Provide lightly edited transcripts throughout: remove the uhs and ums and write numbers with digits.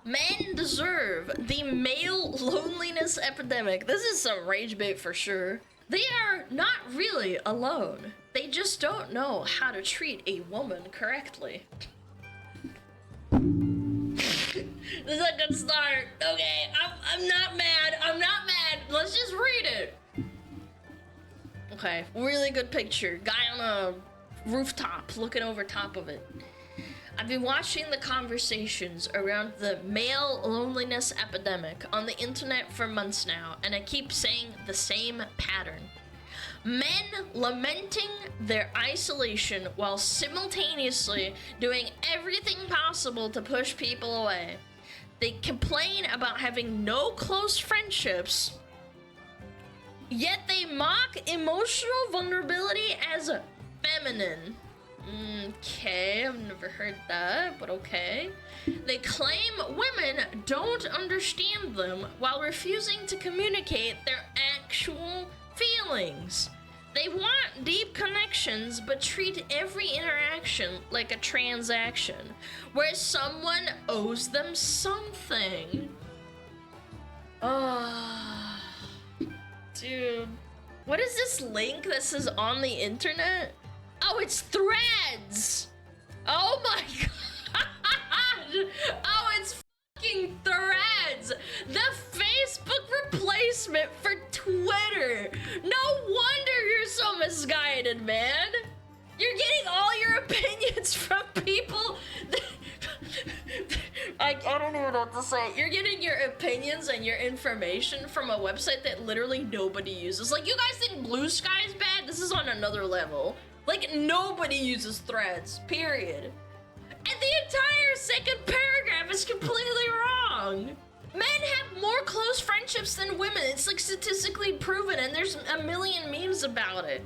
Men deserve the male loneliness epidemic. This is some rage bait for sure. They are not really alone. They just don't know how to treat a woman correctly. This is a good start. Okay, I'm not mad. I'm not mad. Let's just read it. Okay, really good picture. Guy on a rooftop looking over top of it. I've been watching the conversations around the male loneliness epidemic on the internet for months now, and I keep saying the same pattern. Men lamenting their isolation while simultaneously doing everything possible to push people away. They complain about having no close friendships, yet they mock emotional vulnerability as feminine. Okay, I've never heard that, but okay. They claim women don't understand them while refusing to communicate their actual feelings. They want deep connections, but treat every interaction like a transaction, where someone owes them something. Dude. What is this link that says on the internet? Oh, it's Threads! Oh my god! Oh, it's fucking Threads! The Facebook replacement for Twitter! No wonder you're so misguided, man! You're getting all your opinions from people I don't even know what to say. You're getting your opinions and your information from a website that literally nobody uses. Like, you guys think Blue Sky is bad? This is on another level. Like, nobody uses Threads, period. And the entire second paragraph is completely wrong. Men have more close friendships than women. It's like statistically proven, and there's a million memes about it.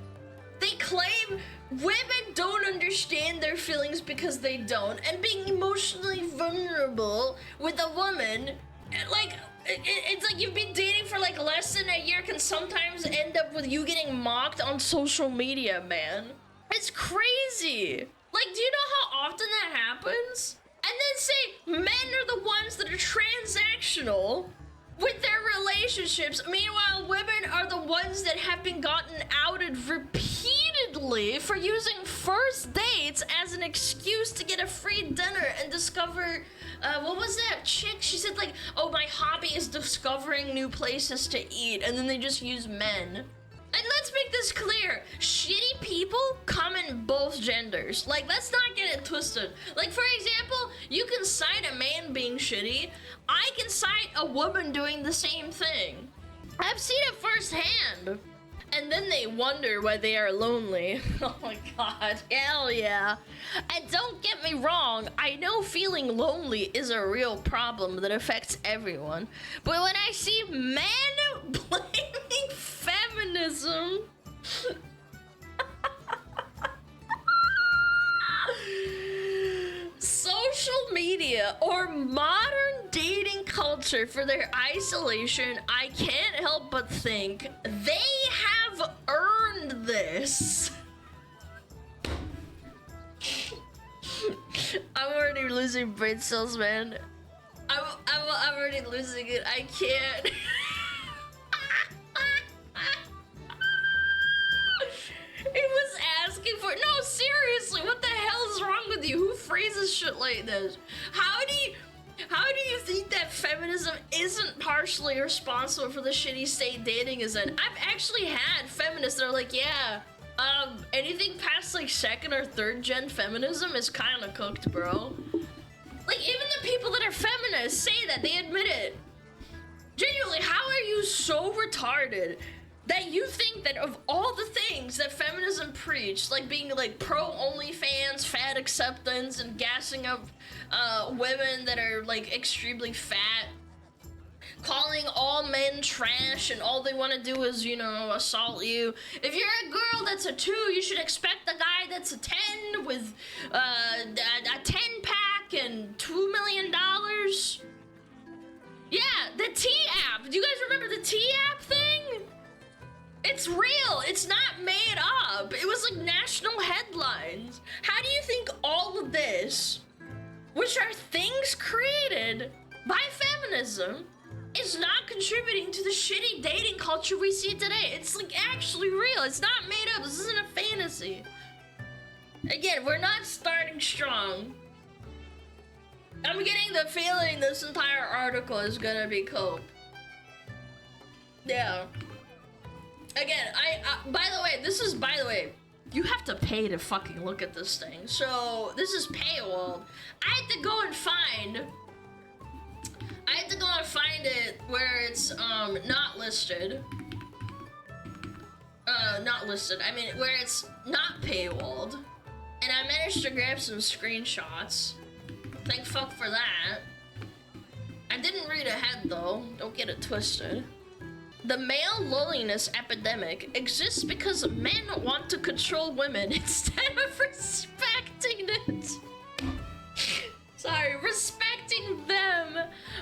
They claim women don't understand their feelings because they don't, and being emotionally vulnerable with a woman, like, it's like you've been dating for like less than a year can sometimes end up with you getting mocked on social media, man. It's crazy. Like, do you know how often that happens? And then say men are the ones that are transactional with their relationships. Meanwhile, women are the ones that have been gotten outed repeatedly for using first dates as an excuse to get a free dinner and discover, what was that chick? She said like, oh, my hobby is discovering new places to eat, and then they just use men. And let's make this clear, shitty people come in both genders. Like, let's not get it twisted. Like, for example, you can cite a man being shitty. I can cite a woman doing the same thing. I've seen it firsthand. And then they wonder why they are lonely. Oh my god, hell yeah. And don't get me wrong, I know feeling lonely is a real problem that affects everyone. But when I see men blaming feminism, social media, or modern dating culture for their isolation, I can't help but think they have earned this. I'm already losing brain cells, man. I'm already losing it. I can't. He was asking for— no, seriously, what the hell is wrong with you? Who phrases shit like this? How do you think that feminism isn't partially responsible for the shitty state dating is in? I've actually had feminists that are like, yeah, anything past like second or third gen feminism is kind of cooked, bro. Like, even the people that are feminists say that, they admit it. Genuinely, how are you so retarded that you think that of all the things that feminism preached, like being like pro OnlyFans, fat acceptance, and gassing up women that are like extremely fat, calling all men trash, and all they want to do is, you know, assault you. If you're a girl that's a 2, you should expect the guy that's a 10 with a 10-pack and $2 million. Yeah, the T-app. Do you guys remember the T-app thing? It's real. It's not made up. national headlines. How do you think all of this, which are things created by feminism, is not contributing to the shitty dating culture we see today? It's like actually real. It's not made up. This isn't a fantasy. Again, we're not starting strong. I'm getting the feeling this entire article is gonna be cope. Yeah. Again, by the way, you have to pay to fucking look at this thing. So, this is paywalled. I had to go and find it where it's, not listed. I mean, where it's not paywalled. And I managed to grab some screenshots. Thank fuck for that. I didn't read ahead though, don't get it twisted. The male loneliness epidemic exists because men want to control women instead of respecting it. Sorry, respecting them.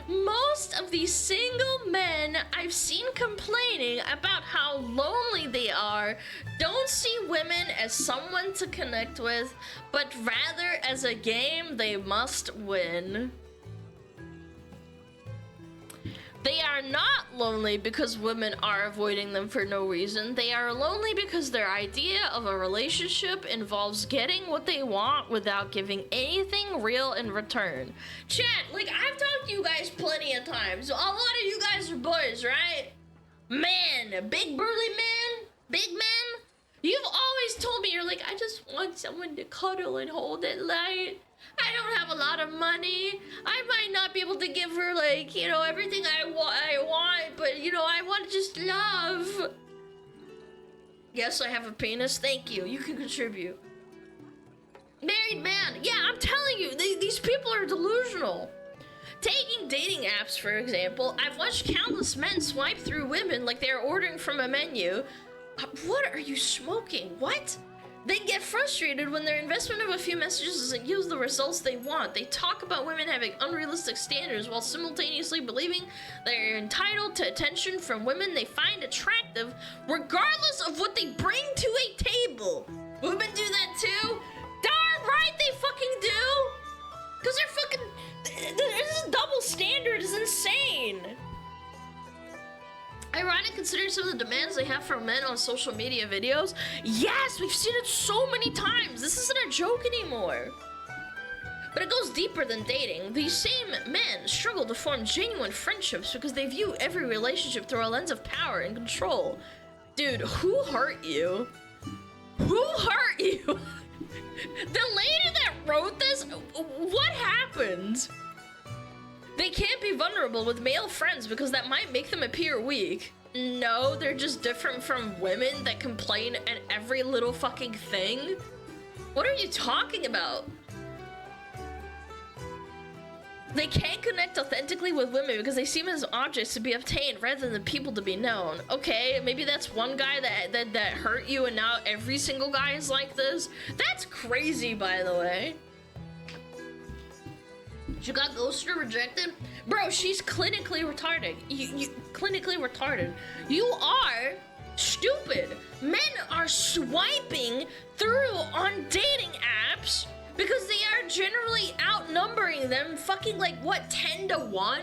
Most of these single men I've seen complaining about how lonely they are don't see women as someone to connect with, but rather as a game they must win. They are not lonely because women are avoiding them for no reason. They are lonely because their idea of a relationship involves getting what they want without giving anything real in return. Chat, like I've talked to you guys plenty of times. A lot of you guys are boys, right? Man, big burly man, big man. You've always told me, you're like, I just want someone to cuddle and hold at night. I don't have a lot of money. I might not be able to give her, like, you know, everything I want, but, you know, I want just love. Yes, I have a penis. Thank you. You can contribute. Married man. Yeah, I'm telling you, these people are delusional. Taking dating apps, for example, I've watched countless men swipe through women like they're ordering from a menu. What are you smoking? What? They get frustrated when their investment of a few messages doesn't yield the results they want. They talk about women having unrealistic standards while simultaneously believing they're entitled to attention from women they find attractive, regardless of what they bring to a table. Women do that too? Darn right they fucking do! Because they're fucking... This double standard is insane. Ironic considering some of the demands they have from men on social media videos. Yes, we've seen it so many times. This isn't a joke anymore. But it goes deeper than dating. These same men struggle to form genuine friendships because they view every relationship through a lens of power and control. Dude, who hurt you? Who hurt you? The lady that wrote this, what happened? They can't be vulnerable with male friends because that might make them appear weak. No, they're just different from women that complain at every little fucking thing. What are you talking about? They can't connect authentically with women because they see them as objects to be obtained rather than people to be known. Okay, maybe that's one guy that hurt you and now every single guy is like this. That's crazy, by the way. She got ghosted or rejected? Bro, she's clinically retarded. You clinically retarded. You are stupid. Men are swiping through on dating apps because they are generally outnumbering them fucking like what, 10 to 1?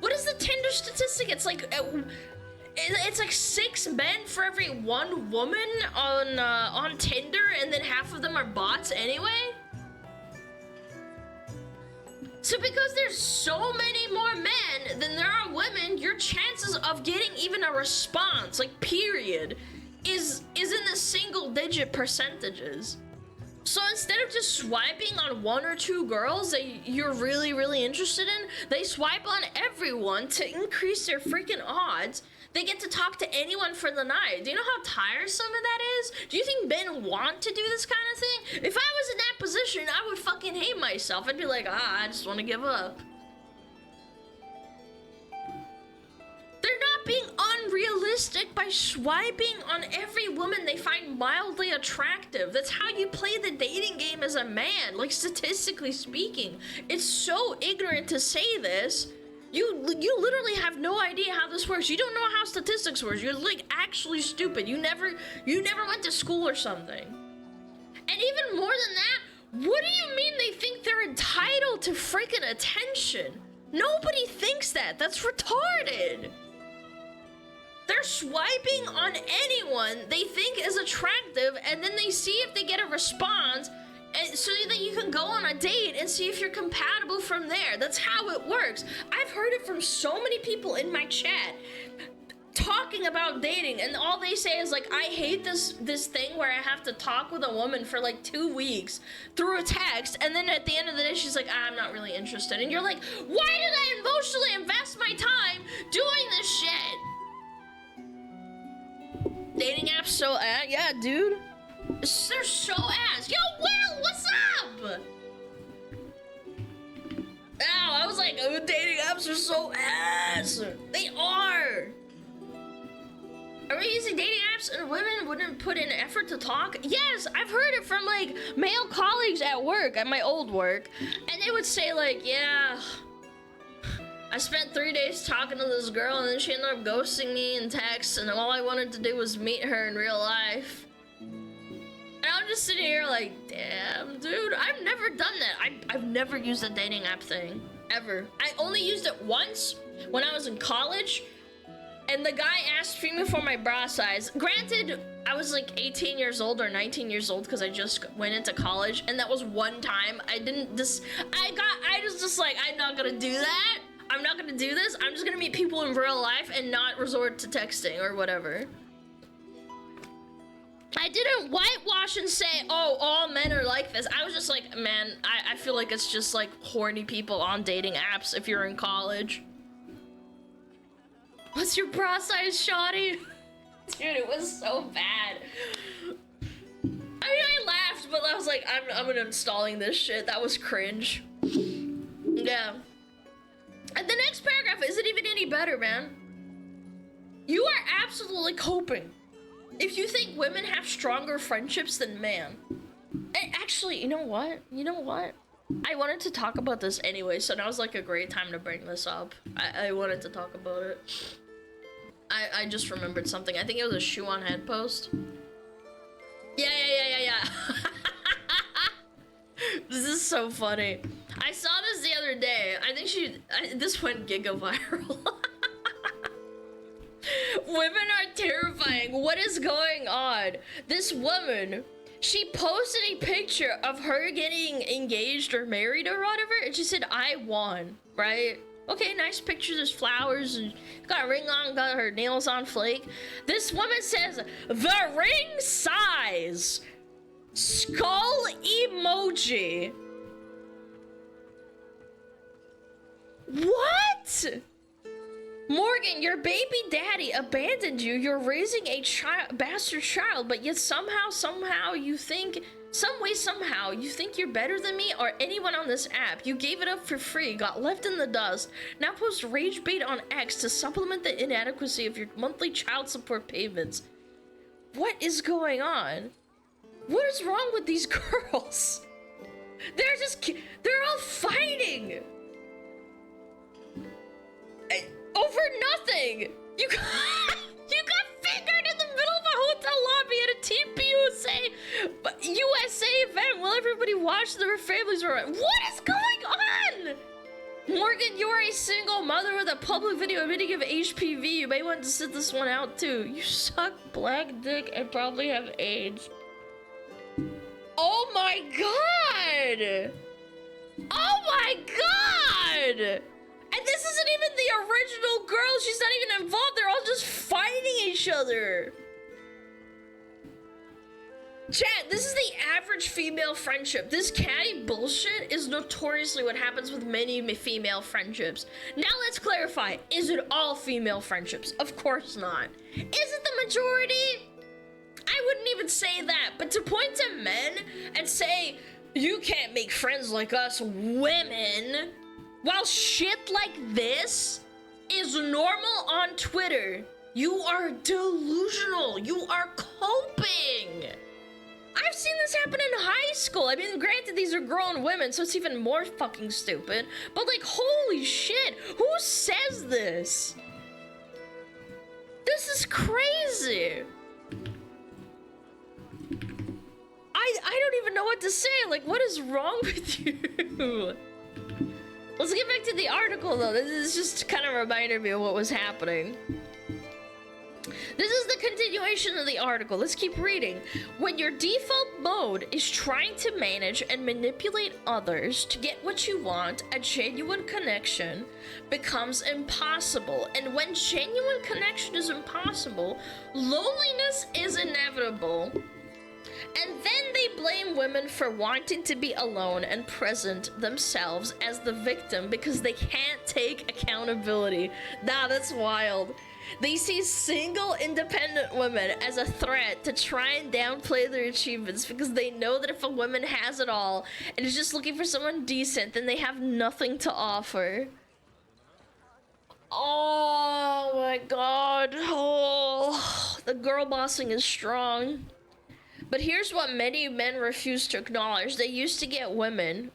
What is the Tinder statistic? It's like 6 men for every 1 woman on Tinder, and then half of them are bots anyway? So because there's so many more men than there are women, your chances of getting even a response, like period, is in the single digit percentages. So instead of just swiping on 1 or 2 girls that you're really, really interested in, they swipe on everyone to increase their freaking odds. They get to talk to anyone for the night. Do you know how tiresome that is? Do you think men want to do this kind of thing? If I was in that position, I would fucking hate myself. I'd be like, I just want to give up. They're not being unrealistic by swiping on every woman they find mildly attractive. That's how you play the dating game as a man, like statistically speaking. It's so ignorant to say this. You literally have no idea how this works. You don't know how statistics works. You're like actually stupid. You never went to school or something. even more than that, what do you mean they think they're entitled to freaking attention? Nobody thinks that. That's retarded. They're swiping on anyone they think is attractive, and then they see if they get a response, and so that you can go on a date and see if you're compatible from there. That's how it works. I've heard it from so many people in my chat talking about dating, and all they say is like, I hate this thing where I have to talk with a woman for like 2 weeks through a text, and then at the end of the day she's like, I'm not really interested, and you're like, why did I emotionally invest my time doing this shit? Dating apps so ass, yeah, dude. They're so ass. Yo, Will, what's up? Ow, I was like, oh, dating apps are so ass. They are. Are we using dating apps and women wouldn't put in effort to talk? Yes, I've heard it from like male colleagues at work, at my old work, and they would say like, yeah, I spent 3 days talking to this girl and then she ended up ghosting me in text, and all I wanted to do was meet her in real life. And I'm just sitting here like, damn, dude, I've never done that. I've never used a dating app thing, ever. I only used it once when I was in college, and the guy asked me for my bra size. Granted, I was like 18 years old or 19 years old because I just went into college, and that was one time. I was just like, I'm not gonna do that. I'm not gonna do this. I'm just gonna meet people in real life and not resort to texting or whatever. I didn't whitewash and say, oh, all men are like this. I was just like, man, I feel like it's just like horny people on dating apps if you're in college. What's your bra size, shawty? Dude, it was so bad. I mean, I laughed, but I was like, I'm uninstalling this shit. That was cringe. Yeah. And the next paragraph isn't even any better, man. You are absolutely coping if you think women have stronger friendships than men. And actually, you know what? I wanted to talk about this anyway, so now's like a great time to bring this up. I wanted to talk about it. I just remembered something. I think it was a Shoe on Head post. Yeah. This is so funny. I saw this the other day. I think this went giga viral. Women are terrifying. What is going on? This woman, she posted a picture of her getting engaged or married or whatever, and she said, I won, right? Okay, nice picture. There's flowers and got a ring on, got her nails on flake. This woman says, the ring size, skull emoji. What? Morgan, your baby daddy abandoned you. You're raising a bastard child, but yet somehow you think, somehow you think you're better than me or anyone on this app. You gave it up for free, got left in the dust. Now post rage bait on X to supplement the inadequacy of your monthly child support payments. What is going on? What is wrong with these girls? They're all fighting over nothing. You got fingered in the middle of a hotel lobby at a Team USA event while everybody watched their families were. What is going on? Morgan, you are a single mother with a public video admitting of HPV. You may want to sit this one out too. You suck black dick and probably have AIDS. Oh my god! Oh my god! And this isn't even the original girl. She's not even involved. They're all just fighting each other. Chat, this is the average female friendship. This catty bullshit is notoriously what happens with many female friendships. Now let's clarify. Is it all female friendships? Of course not. Is it the majority? I wouldn't even say that. But to point to men and say, you can't make friends like us women, while shit like this is normal on Twitter, you are delusional. You are coping. I've seen this happen in high school. I mean, granted, these are grown women, so it's even more fucking stupid. But like, holy shit, who says this? This is crazy. I I don't even know what to say. Like, what is wrong with you? Let's get back to the article, though. This is just kind of reminded me of what was happening. This is the continuation of the article. Let's keep reading. When your default mode is trying to manage and manipulate others to get what you want, a genuine connection becomes impossible. And when genuine connection is impossible, loneliness is inevitable. And then they blame women for wanting to be alone and present themselves as the victim because they can't take accountability. Nah, that's wild. They see single, independent women as a threat to try and downplay their achievements because they know that if a woman has it all and is just looking for someone decent, then they have nothing to offer. Oh my god. Oh, the girl bossing is strong. But here's what many men refuse to acknowledge. They used to get women,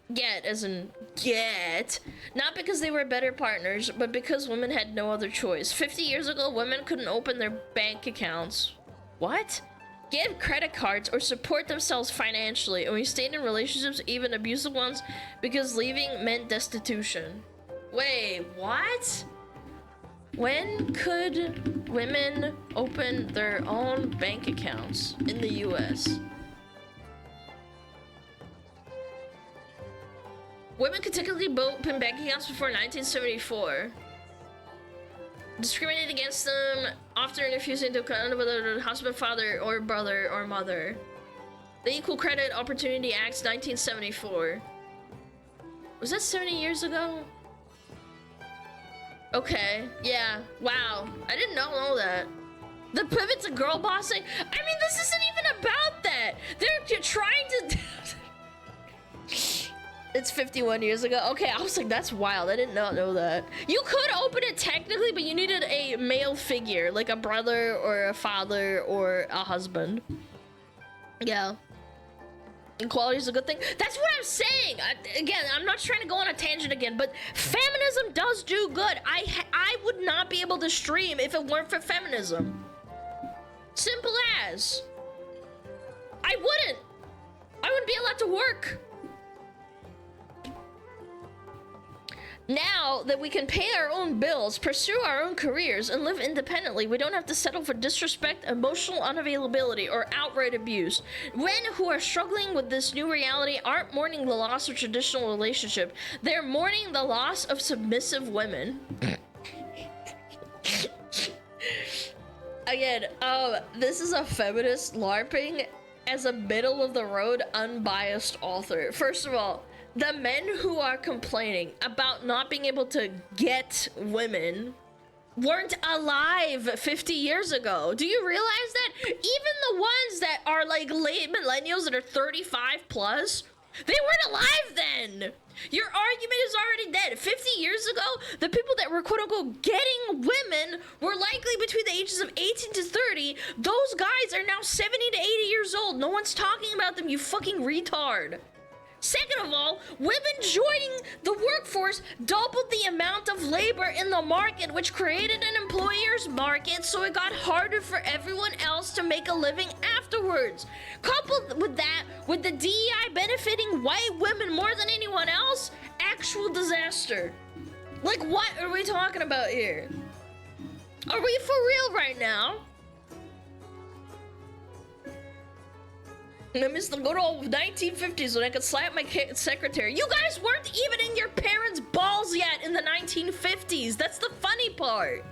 as in get, not because they were better partners, but because women had no other choice. 50 years ago, women couldn't open their bank accounts. What? Get credit cards or support themselves financially, and we stayed in relationships, even abusive ones, because leaving meant destitution. Wait, what? When could women open their own bank accounts in the US? Women could technically open bank accounts before 1974. Discriminated against them, often refusing to account whether the husband, father, or brother, or mother. The Equal Credit Opportunity Act, 1974. Was that 70 years ago? Okay, yeah, wow. I did not know that. The pivot to girl bossing? I mean, this isn't even about that. They're trying to... It's 51 years ago. Okay, I was like, that's wild. I did not know that. You could open it technically, but you needed a male figure, like a brother or a father or a husband. Yeah. Equality is a good thing. That's what I'm saying. Again, I'm not trying to go on a tangent again, but feminism does do good. I would not be able to stream if it weren't for feminism. Simple as. I wouldn't be allowed to work. Now that we can pay our own bills, pursue our own careers, and live independently, we don't have to settle for disrespect, emotional unavailability, or outright abuse. Men who are struggling with this new reality aren't mourning the loss of traditional relationship. They're mourning the loss of submissive women. Again, this is a feminist LARPing as a middle-of-the-road, unbiased author. First of all, the men who are complaining about not being able to get women weren't alive 50 years ago. Do you realize that? Even the ones that are like late millennials that are 35 plus, they weren't alive then. Your argument is already dead. 50 years ago, the people that were quote unquote getting women were likely between the ages of 18 to 30. Those guys are now 70 to 80 years old. No one's talking about them, you fucking retard. Second of all, women joining the workforce doubled the amount of labor in the market, which created an employer's market, so it got harder for everyone else to make a living afterwards. Coupled with that, with the DEI benefiting white women more than anyone else, actual disaster. Like, what are we talking about here? Are we for real right now? I miss the good old 1950s when I could slap my secretary. You guys weren't even in your parents' balls yet in the 1950s. That's the funny part.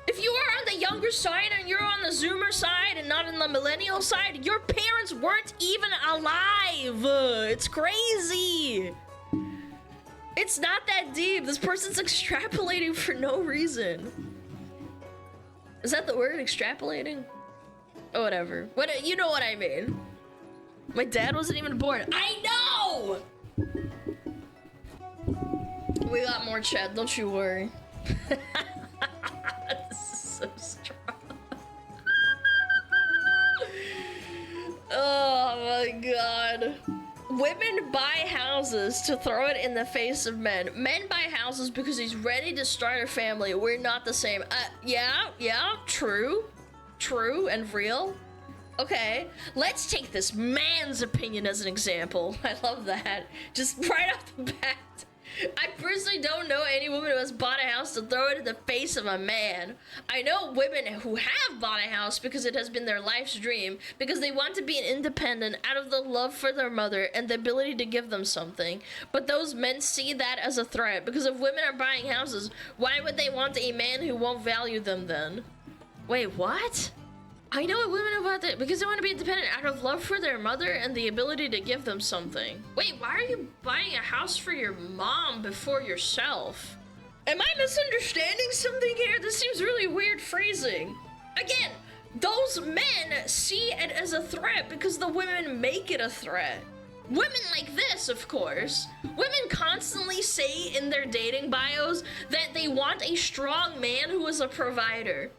If you are on the younger side and you're on the Zoomer side and not on the millennial side, your parents weren't even alive. It's crazy. It's not that deep. This person's extrapolating for no reason. Is that the word, extrapolating? Oh, whatever. What, you know what I mean. My dad wasn't even born. I know! We got more chat, don't you worry. This is so strong. Oh my god. Women buy houses to throw it in the face of men. Men buy houses because he's ready to start a family. We're not the same. Yeah, true. True and real. Okay, let's take this man's opinion as an example. I love that. Just right off the bat. I personally don't know any woman who has bought a house to throw it in the face of a man. I know women who have bought a house because it has been their life's dream, because they want to be independent out of the love for their mother and the ability to give them something. But those men see that as a threat, because if women are buying houses, why would they want a man who won't value them then? Wait, what? I know women about that because they want to be independent out of love for their mother and the ability to give them something. Wait, why are you buying a house for your mom before yourself? Am I misunderstanding something here? This seems really weird phrasing. Again, those men see it as a threat because the women make it a threat. Women like this, of course. Women constantly say in their dating bios that they want a strong man who is a provider.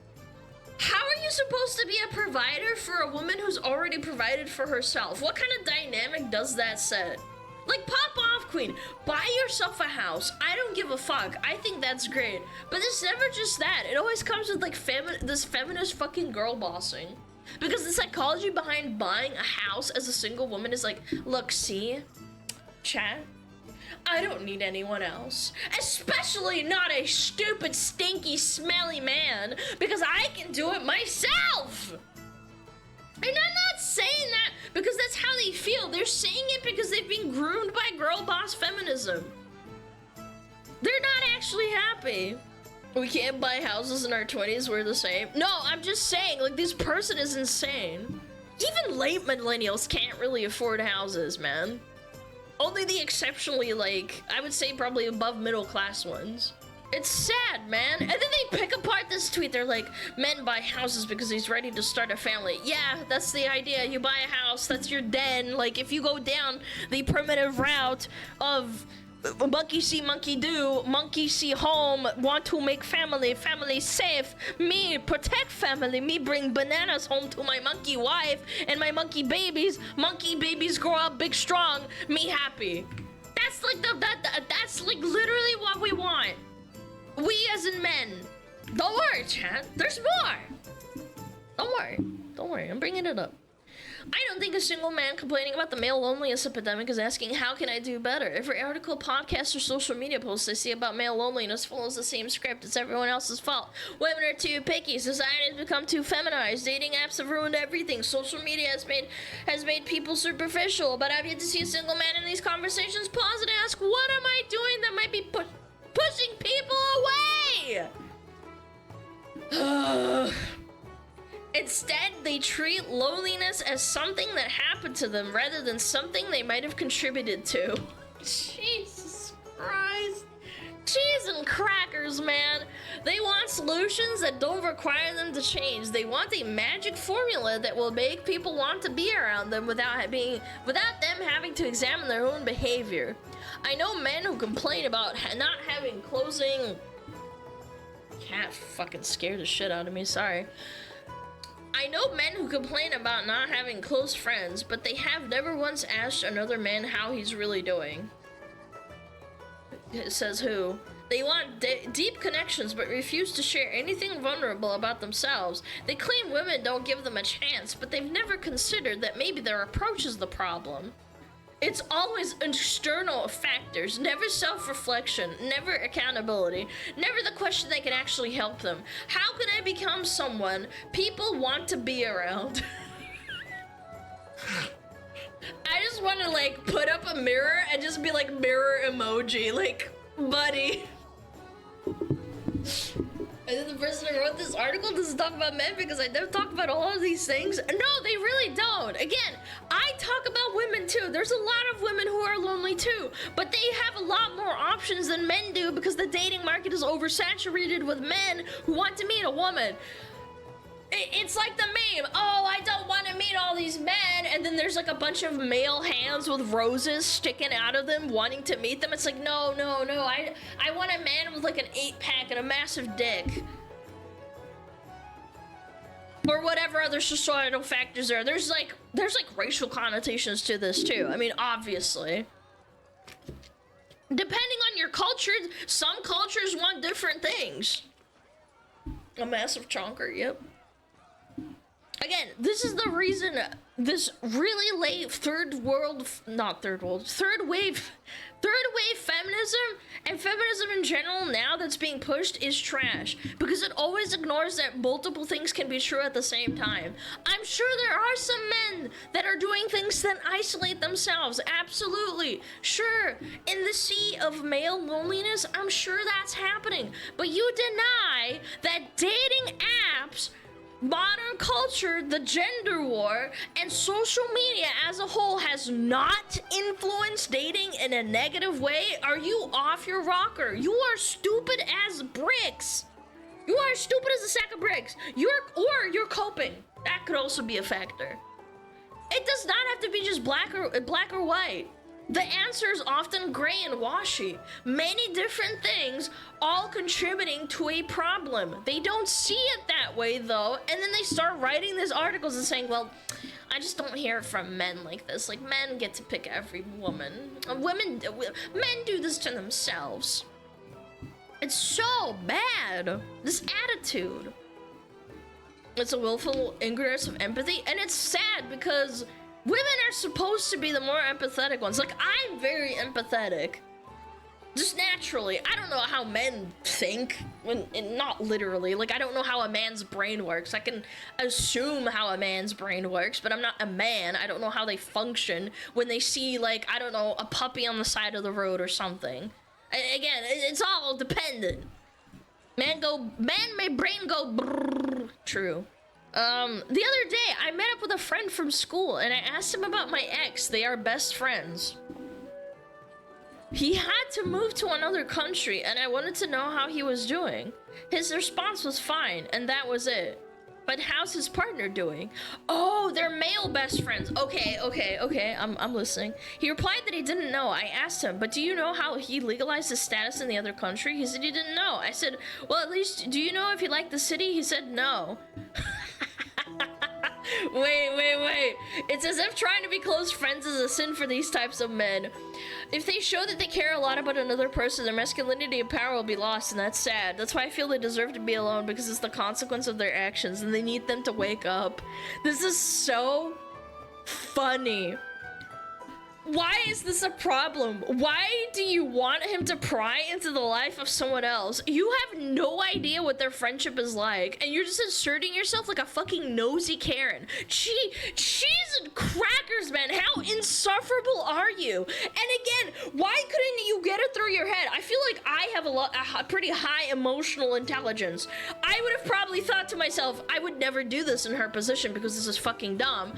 How are you supposed to be a provider for a woman who's already provided for herself? What kind of dynamic does that set? Like, pop off, queen. Buy yourself a house. I don't give a fuck. I think that's great. But it's never just that. It always comes with, like, this feminist fucking girl bossing. Because the psychology behind buying a house as a single woman is like, look, see? Chat? I don't need anyone else, especially not a stupid, stinky, smelly man, because I can do it myself. And I'm not saying that because that's how they feel. They're saying it because they've been groomed by girl boss feminism. They're not actually happy. We can't buy houses in our 20s, we're the same. No, I'm just saying, like, this person is insane. Even late millennials can't really afford houses, man. Only the exceptionally, like, I would say probably above middle class ones. It's sad, man. And then they pick apart this tweet. They're like, men buy houses because he's ready to start a family. Yeah, that's the idea. You buy a house, that's your den. Like, if you go down the primitive route of monkey see, monkey do, monkey see home, want to make family, family safe, me protect family, me bring bananas home to my monkey wife and my monkey babies grow up big strong, me happy. That's like that's like literally what we want. We as in men. Don't worry, chat, there's more. Don't worry, I'm bringing it up. I don't think a single man complaining about the male loneliness epidemic is asking, how can I do better? Every article, podcast, or social media post I see about male loneliness follows the same script. It's everyone else's fault. Women are too picky. Society has become too feminized. Dating apps have ruined everything. Social media has made people superficial. But I've yet to see a single man in these conversations pause and ask, what am I doing that might be pushing people away? Instead, they treat loneliness as something that happened to them rather than something they might have contributed to. Jesus Christ. Cheese and crackers, man. They want solutions that don't require them to change. They want a magic formula that will make people want to be around them without them having to examine their own behavior. I know men who complain about not having closing... Cat fucking scared the shit out of me, sorry. I know men who complain about not having close friends, but they have never once asked another man how he's really doing. It says who? They want deep connections, but refuse to share anything vulnerable about themselves. They claim women don't give them a chance, but they've never considered that maybe their approach is the problem. It's always external factors, never self-reflection, never accountability, never the question that can actually help them. How can I become someone people want to be around? I just want to, like, put up a mirror and just be like, mirror emoji, like, buddy. And then the person who wrote this article doesn't talk about men because I never talk about all of these things. No, they really don't. Again, I talk about women too. There's a lot of women who are lonely too, but they have a lot more options than men do because the dating market is oversaturated with men who want to meet a woman. It's like the meme, oh, I don't want to meet all these men, and then there's like a bunch of male hands with roses sticking out of them wanting to meet them. It's like, no, I want a man with like an 8-pack and a massive dick. Or whatever other societal factors there are. There's like racial connotations to this too. I mean, obviously. Depending on your culture, some cultures want different things. A massive chonker, yep. Again, this is the reason this really late third wave feminism and feminism in general now that's being pushed is trash, because it always ignores that multiple things can be true at the same time. I'm sure there are some men that are doing things that isolate themselves, absolutely, sure. In the sea of male loneliness, I'm sure that's happening, but you deny that dating apps, modern culture, the gender war, and social media as a whole has not influenced dating in a negative way. Are you off your rocker? You are stupid as bricks. You are stupid as a sack of bricks. You're coping. That could also be a factor. It does not have to be just black or white. The answer is often gray and washy. Many different things all contributing to a problem. They don't see it that way though, and then they start writing these articles and saying, well, I just don't hear from men like this. Like, men get to pick every woman. Men do this to themselves. It's so bad, this attitude. It's a willful ignorance of empathy, and it's sad because women are supposed to be the more empathetic ones. Like, I'm very empathetic. Just naturally. I don't know how men think, and not literally. Like, I don't know how a man's brain works. I can assume how a man's brain works, but I'm not a man. I don't know how they function when they see, like, I don't know, a puppy on the side of the road or something. Again, it's all dependent. Man, my brain go brrrr. True. The other day, I met up with a friend from school, and I asked him about my ex. They are best friends. He had to move to another country, and I wanted to know how he was doing. His response was fine, and that was it. But how's his partner doing? Oh, they're male best friends. Okay, I'm listening. He replied that he didn't know. I asked him, but do you know how he legalized his status in the other country? He said he didn't know. I said, well, at least, do you know if he liked the city? He said no. Wait. It's as if trying to be close friends is a sin for these types of men. If they show that they care a lot about another person, their masculinity and power will be lost, and that's sad. That's why I feel they deserve to be alone, because it's the consequence of their actions, and they need them to wake up. This is so funny. Why is this a problem? Why do you want him to pry into the life of someone else? You have no idea what their friendship is like, and you're just inserting yourself like a fucking nosy Karen. Cheese and crackers, man. How insufferable are you? And again, why couldn't you get it through your head? I feel like I have a pretty high emotional intelligence. I would have probably thought to myself, I would never do this in her position because this is fucking dumb.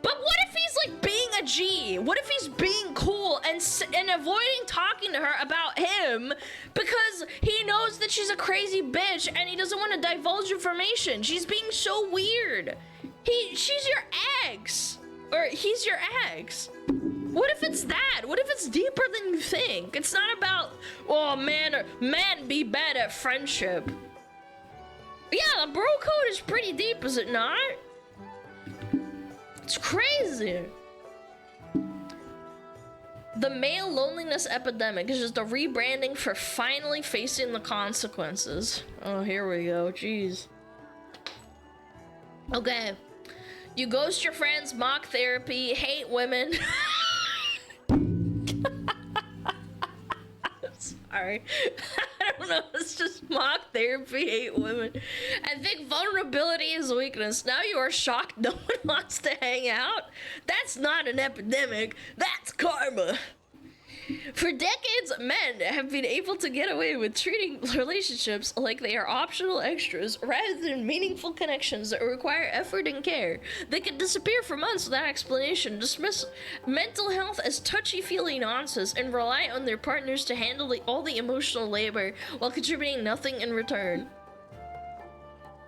But what if he's like being a G? What if he's being cool and avoiding talking to her about him because he knows that she's a crazy bitch and he doesn't want to divulge information? She's being so weird. She's your ex, or he's your ex. What if it's that? What if it's deeper than you think? It's not about, oh man be bad at friendship. Yeah, the bro code is pretty deep, is it not? It's crazy. The male loneliness epidemic is just a rebranding for finally facing the consequences. Oh, here we go. Jeez. Okay. You ghost your friends, mock therapy, hate women. Sorry. I don't know. It's just mock therapy, hate women. I think vulnerability is weakness. Now you are shocked no one wants to hang out? That's not an epidemic. That's karma. For decades, men have been able to get away with treating relationships like they are optional extras rather than meaningful connections that require effort and care. They can disappear for months without explanation, dismiss mental health as touchy-feely nonsense, and rely on their partners to handle all the emotional labor while contributing nothing in return.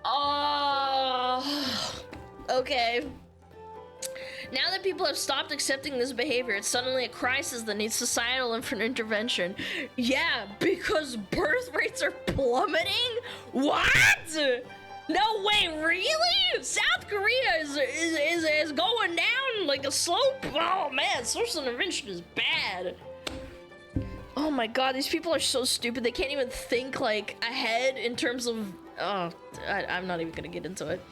Oh, okay. Now that people have stopped accepting this behavior, it's suddenly a crisis that needs societal intervention. Yeah, because birth rates are plummeting? What? No way, really? South Korea is going down like a slope? Oh man, social intervention is bad. Oh my god, these people are so stupid. They can't even think like ahead in terms of, oh, I'm not even gonna get into it.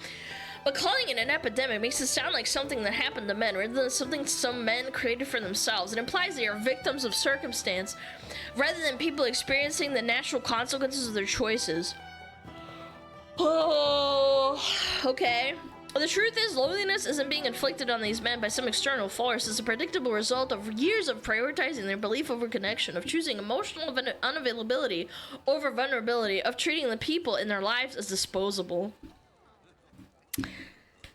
But calling it an epidemic makes it sound like something that happened to men rather than something some men created for themselves. It implies they are victims of circumstance rather than people experiencing the natural consequences of their choices. Oh, okay. The truth is, loneliness isn't being inflicted on these men by some external force. It's a predictable result of years of prioritizing their belief over connection, of choosing emotional unavailability over vulnerability, of treating the people in their lives as disposable.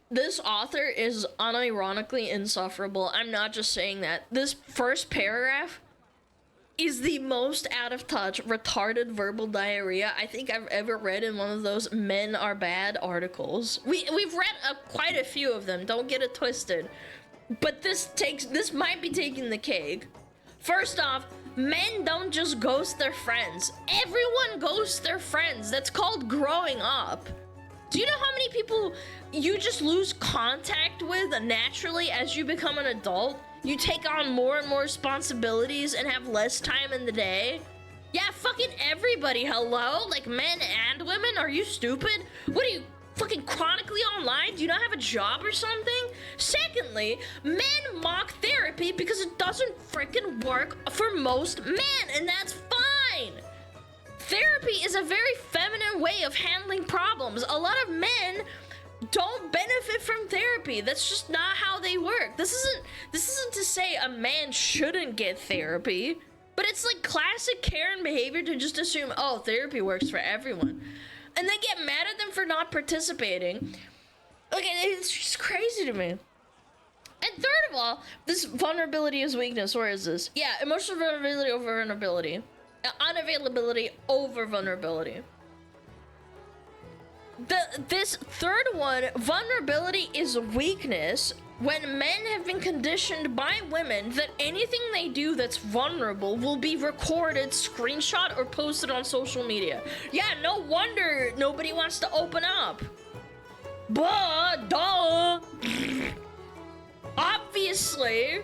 This author is unironically insufferable. I'm not just saying that. This first paragraph is the most out of touch, retarded verbal diarrhea I think I've ever read in one of those men are bad articles. We've read quite a few of them, don't get it twisted. But this might be taking the cake. First off, men don't just ghost their friends. Everyone ghosts their friends. That's called growing up. Do you know how many people you just lose contact with naturally as you become an adult? You take on more and more responsibilities and have less time in the day? Yeah, fucking everybody, hello? Like men and women? Are you stupid? What are you, fucking chronically online? Do you not have a job or something? Secondly, men mock therapy because it doesn't freaking work for most men, and that's fine. Therapy is a very feminine way of handling problems. A lot of men don't benefit from therapy. That's just not how they work. This isn't to say a man shouldn't get therapy, but it's like classic Karen behavior to just assume, oh, therapy works for everyone, and then get mad at them for not participating. Like, it's just crazy to me. And third of all, this vulnerability is weakness. Where is this? Yeah, emotional vulnerability over vulnerability. Unavailability over vulnerability. This third one, vulnerability is weakness, when men have been conditioned by women that anything they do that's vulnerable will be recorded, screenshot, or posted on social media. Yeah, no wonder nobody wants to open up. But, duh. Obviously.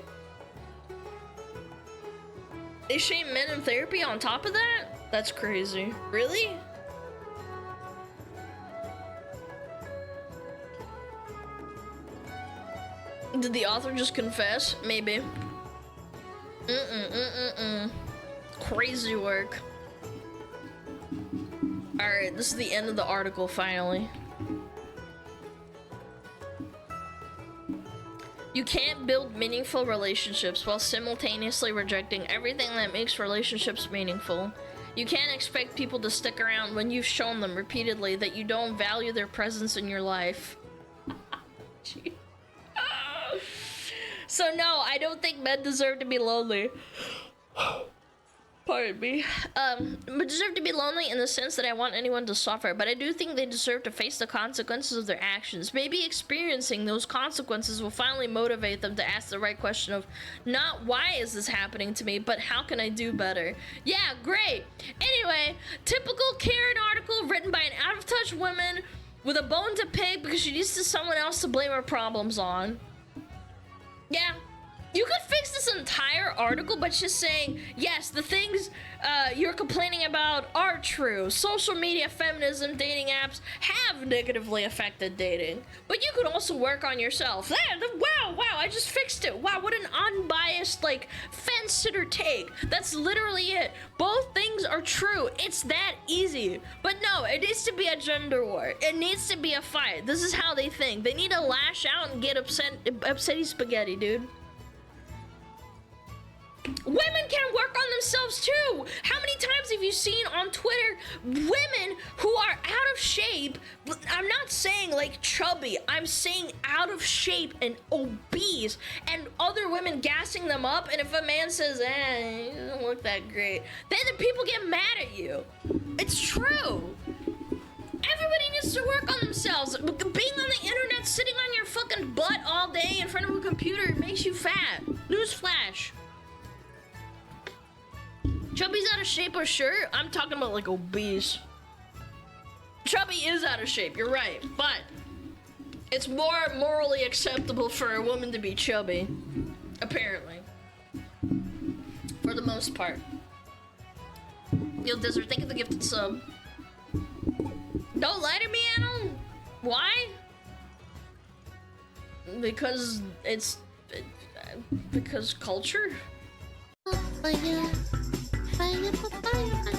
They shame men in therapy on top of that? That's crazy. Really? Did the author just confess? Maybe. Crazy work. Alright, this is the end of the article, finally. You can't build meaningful relationships while simultaneously rejecting everything that makes relationships meaningful. You can't expect people to stick around when you've shown them repeatedly that you don't value their presence in your life. So no, I don't think men deserve to be lonely. Pardon me. But deserve to be lonely in the sense that I want anyone to suffer, but I do think they deserve to face the consequences of their actions. Maybe experiencing those consequences will finally motivate them to ask the right question of not why is this happening to me, but how can I do better? Yeah, great. Anyway, typical Karen article written by an out-of-touch woman with a bone to pick because she needs someone else to blame her problems on. Yeah. You could fix this entire article by just saying, yes, the things you're complaining about are true. Social media, feminism, dating apps have negatively affected dating. But you could also work on yourself. Wow, I just fixed it. Wow, what an unbiased, like, fence-sitter take. That's literally it. Both things are true. It's that easy. But no, it needs to be a gender war. It needs to be a fight. This is how they think. They need to lash out and get upsetty spaghetti, dude. Women can work on themselves too. How many times have you seen on Twitter women who are out of shape? I'm not saying like chubby, I'm saying out of shape and obese, and other women gassing them up, and if a man says, you don't look that great, then the people get mad at you. It's true. Everybody needs to work on themselves. Being on the internet, sitting on your fucking butt all day in front of a computer makes you fat. Newsflash. Chubby's out of shape or sure? I'm talking about like obese. Chubby is out of shape, you're right, but it's more morally acceptable for a woman to be chubby, apparently. For the most part. Yo, Desert, thank you for the gifted sub. Don't lie to me, Adam. Why? Because it's because culture. Fire, fire, fire, fire.